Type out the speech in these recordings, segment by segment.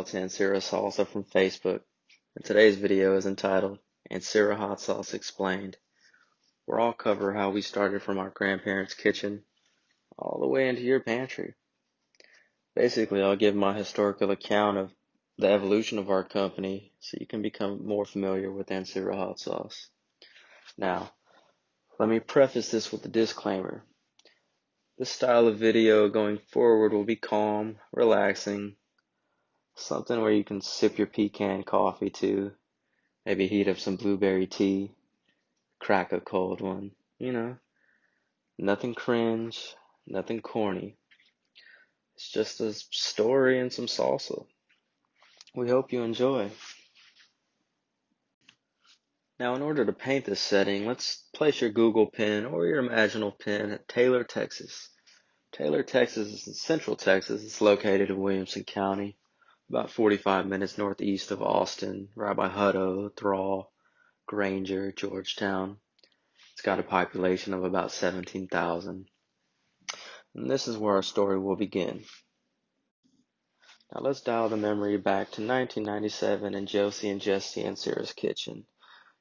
out to Ancira Salsa from Facebook, and today's video is entitled Ancira Hot Sauce Explained, where I'll cover how we started from our grandparents' kitchen all the way into your pantry. Basically, I'll give my historical account of the evolution of our company so you can become more familiar with Ancira Hot Sauce. Now, let me preface this with a disclaimer. This style of video going forward will be calm, relaxing, something where you can sip your pecan coffee to, maybe heat up some blueberry tea, crack a cold one, nothing cringe, nothing corny. It's just a story and some salsa. We hope you enjoy. Now, in order to paint this setting, let's place your Google pin or your imaginal pin at Taylor, Texas. Taylor, Texas is in Central Texas. It's located in Williamson County, about 45 minutes northeast of Austin, right by Hutto, Thrall, Granger, Georgetown. It's got a population of about 17,000. And this is where our story will begin. Now let's dial the memory back to 1997 in Josie and Jesse Ancira's kitchen.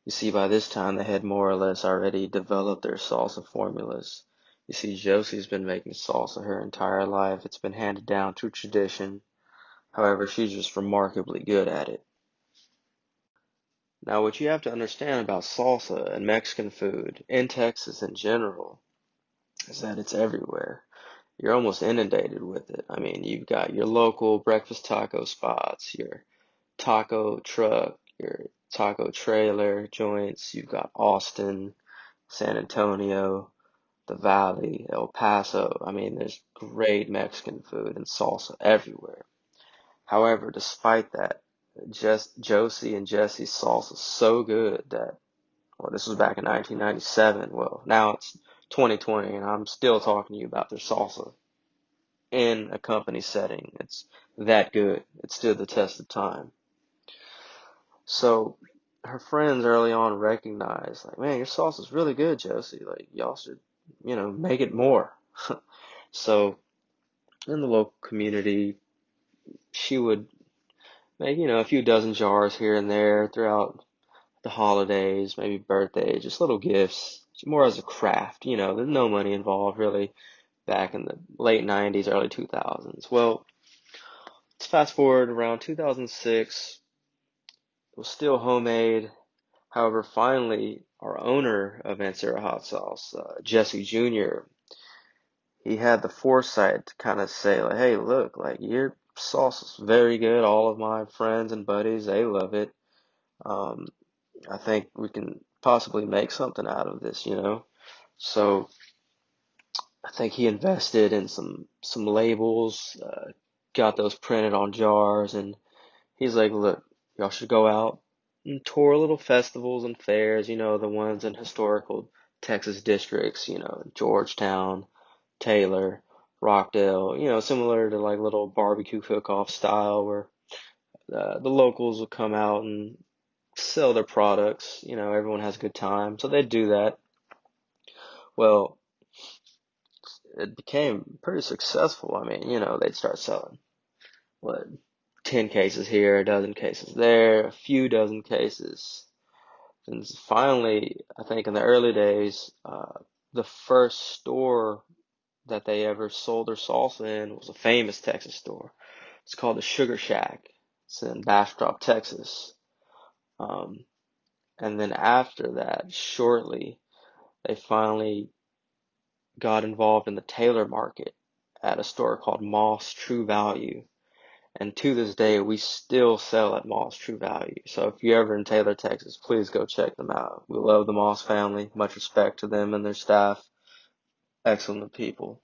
You see, by this time they had more or less already developed their salsa formulas. You see, Josie's been making salsa her entire life. It's been handed down through tradition. However, she's just remarkably good at it. Now, what you have to understand about salsa and Mexican food, in Texas in general, is that it's everywhere. You're almost inundated with it. I mean, you've got your local breakfast taco spots, your taco truck, your taco trailer joints. You've got Austin, San Antonio, the Valley, El Paso. I mean, there's great Mexican food and salsa everywhere. However, despite that, just Josie and Jesse's salsa is so good that, well, this was back in 1997. Well, now it's 2020 and I'm still talking to you about their salsa in a company setting. It's that good. It stood the test of time. So her friends early on recognized, like, man, your sauce is really good, Josie. Like, y'all should, make it more. So in the local community, she would make, a few dozen jars here and there throughout the holidays, maybe birthdays, just little gifts, more as a craft. There's no money involved really back in the late 90s, early 2000s. Well, let's fast forward around 2006. It was still homemade. However, finally, our owner of Ancira Hot Sauce, Jesse Jr., he had the foresight to kind of say, like, hey, look, like, your sauce is very good. All of my friends and buddies, they love it. Um, I think we can possibly make something out of this, So I think he invested in some labels, got those printed on jars, and he's like, look, y'all should go out and tour little festivals and fairs, the ones in historical Texas districts, Georgetown, Taylor, Rockdale, similar to like little barbecue cook-off style where the locals will come out and sell their products. Everyone has a good time. So they do that. Well, it became pretty successful. I mean, they'd start selling, what, 10 cases here, a dozen cases there, a few dozen cases. And finally, I think in the early days, the first store that they ever sold their salsa in was a famous Texas store. It's called the Sugar Shack. It's in Bastrop, Texas. Um, and then after that, shortly, they finally got involved in the Taylor market at a store called Moss True Value. And to this day, we still sell at Moss True Value. So if you're ever in Taylor, Texas, please go check them out. We love the Moss family. Much respect to them and their staff. Excellent people.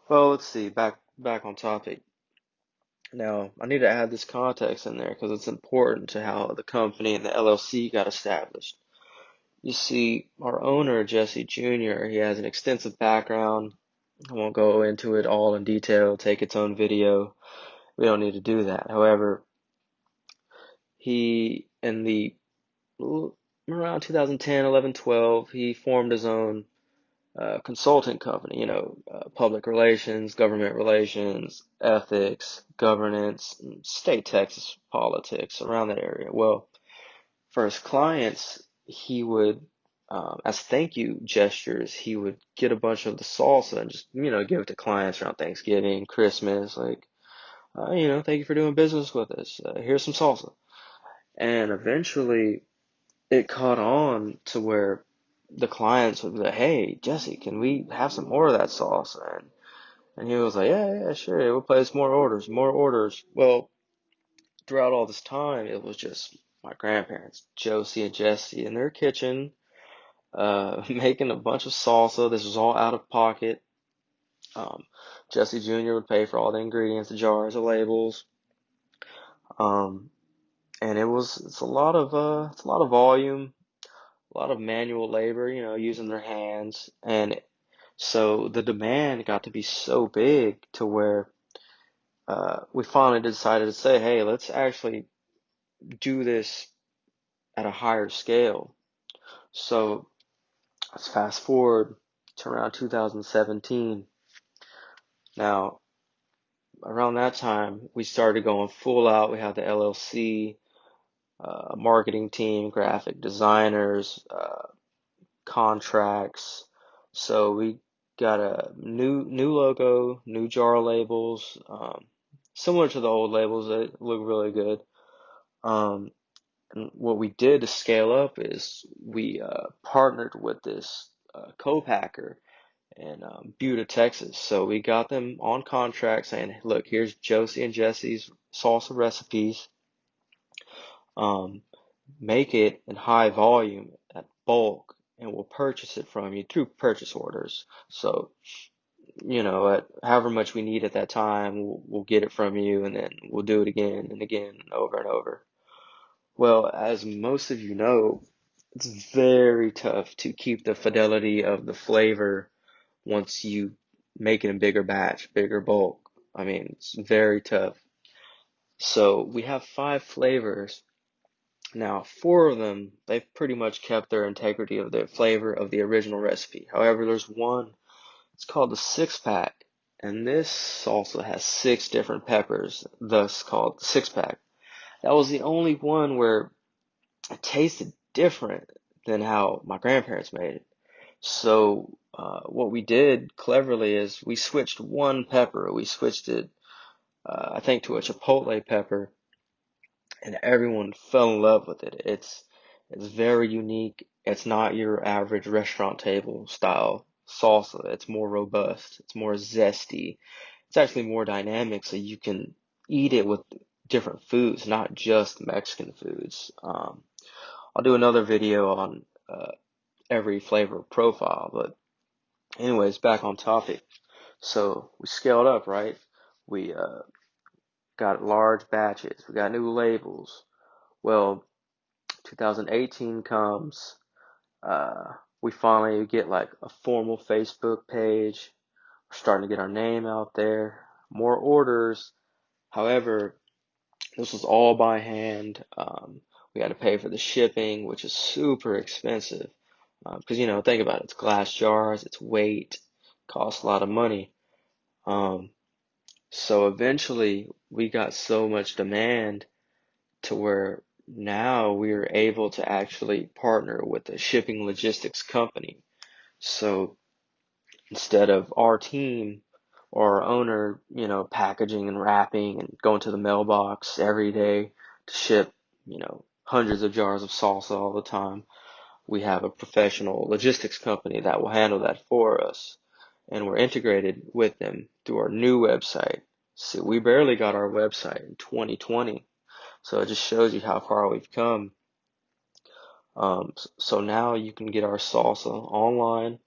Well, let's see. Back on topic. Now, I need to add this context in there because it's important to how the company and the LLC got established. You see, our owner, Jesse Jr., he has an extensive background. I won't go into it all in detail, take its own video. We don't need to do that. However, he, in the around 2010, 11, 12, he formed his own consulting company, public relations, government relations, ethics, governance, state Texas politics around that area. Well, for his clients, he would, as thank you gestures, he would get a bunch of the salsa and just, give it to clients around Thanksgiving, Christmas, like, thank you for doing business with us. Here's some salsa. And eventually it caught on to where the clients would be like, hey, Jesse, can we have some more of that sauce? And he was like, yeah, sure. We'll place more orders, more orders. Well, throughout all this time, it was just my grandparents, Josie and Jesse, in their kitchen, making a bunch of salsa. This was all out of pocket. Um, Jesse Jr. would pay for all the ingredients, the jars, the labels. Um, and it's a lot of volume, a lot of manual labor, using their hands. And so the demand got to be so big to where we finally decided to say, hey, let's actually do this at a higher scale. So let's fast forward to around 2017. Now, around that time, we started going full out. We had the LLC, marketing team, graphic designers, contracts. So we got a new logo, new jar labels, similar to the old labels that look really good. And what we did to scale up is we partnered with this co-packer in Buda, Texas. So we got them on contract saying, look, here's Josie and Jesse's salsa recipes. Um, Make it in high volume at bulk, and we'll purchase it from you through purchase orders. So, at however much we need at that time, we'll get it from you, and then we'll do it again and again and over. Well, as most of you know, it's very tough to keep the fidelity of the flavor once you make it in bigger batch, bigger bulk. I mean, it's very tough. So we have 5 flavors. Now, 4 of them, they've pretty much kept their integrity of the flavor of the original recipe. However, there's one, it's called the 6-pack, and this salsa has 6 different peppers, thus called the 6-pack. That was the only one where it tasted different than how my grandparents made it. So, what we did cleverly is we switched one pepper. We switched it, I think, to a chipotle pepper, and everyone fell in love with it. It's very unique. It's not your average restaurant table style salsa. It's more robust. It's more zesty. It's actually more dynamic, so you can eat it with different foods, not just Mexican foods. I'll do another video on every flavor profile, but anyways, back on topic. So we scaled up, right? We got large batches. We got new labels. Well, 2018 comes. We finally get like a formal Facebook page. We're starting to get our name out there. More orders. However, this was all by hand. We had to pay for the shipping, which is super expensive. Because, think about it. It's glass jars, it's weight, costs a lot of money. So eventually we got so much demand to where now we are able to actually partner with a shipping logistics company. So instead of our team or our owner, packaging and wrapping and going to the mailbox every day to ship, hundreds of jars of salsa all the time, we have a professional logistics company that will handle that for us. And we're integrated with them through our new website. See, we barely got our website in 2020. So it just shows you how far we've come. So now you can get our salsa online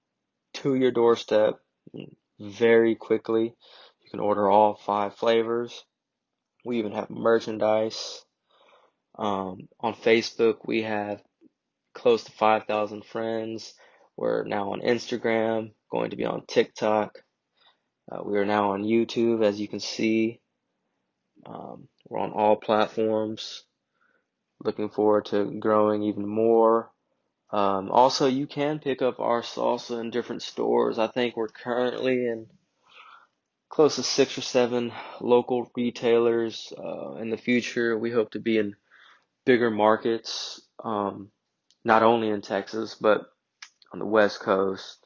to your doorstep very quickly. You can order all 5 flavors. We even have merchandise. On Facebook, we have close to 5,000 friends. We're now on Instagram, going to be on TikTok. We are now on YouTube, as you can see. We're on all platforms. Looking forward to growing even more. Also, you can pick up our salsa in different stores. I think we're currently in close to 6 or 7 local retailers. In the future, we hope to be in bigger markets, not only in Texas, but on the West Coast.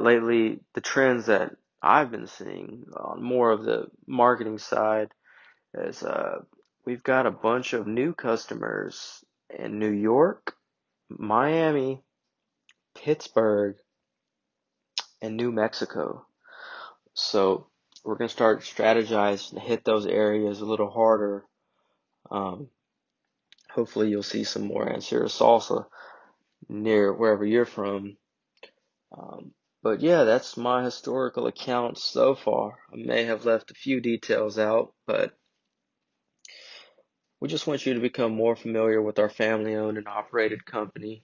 Lately, the trends that I've been seeing on more of the marketing side is we've got a bunch of new customers in New York, Miami, Pittsburgh, and New Mexico. So we're going to start strategizing to hit those areas a little harder. Um, Hopefully you'll see some more Ancira Salsa near wherever you're from. But yeah, that's my historical account so far. I may have left a few details out, but we just want you to become more familiar with our family-owned and operated company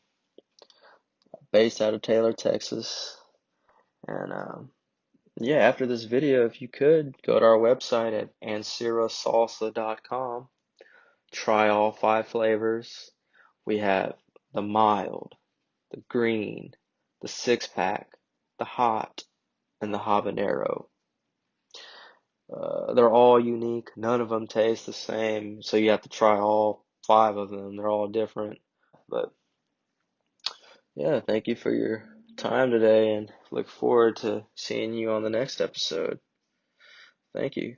based out of Taylor, Texas. And yeah, after this video, if you could, go to our website at ancirasalsa.com. Try all 5 flavors. We have the mild, the green, the 6-pack, the hot, and the habanero. They're all unique. None of them taste the same, so you have to try all 5 of them. They're all different. But yeah, thank you for your time today and look forward to seeing you on the next episode. Thank you.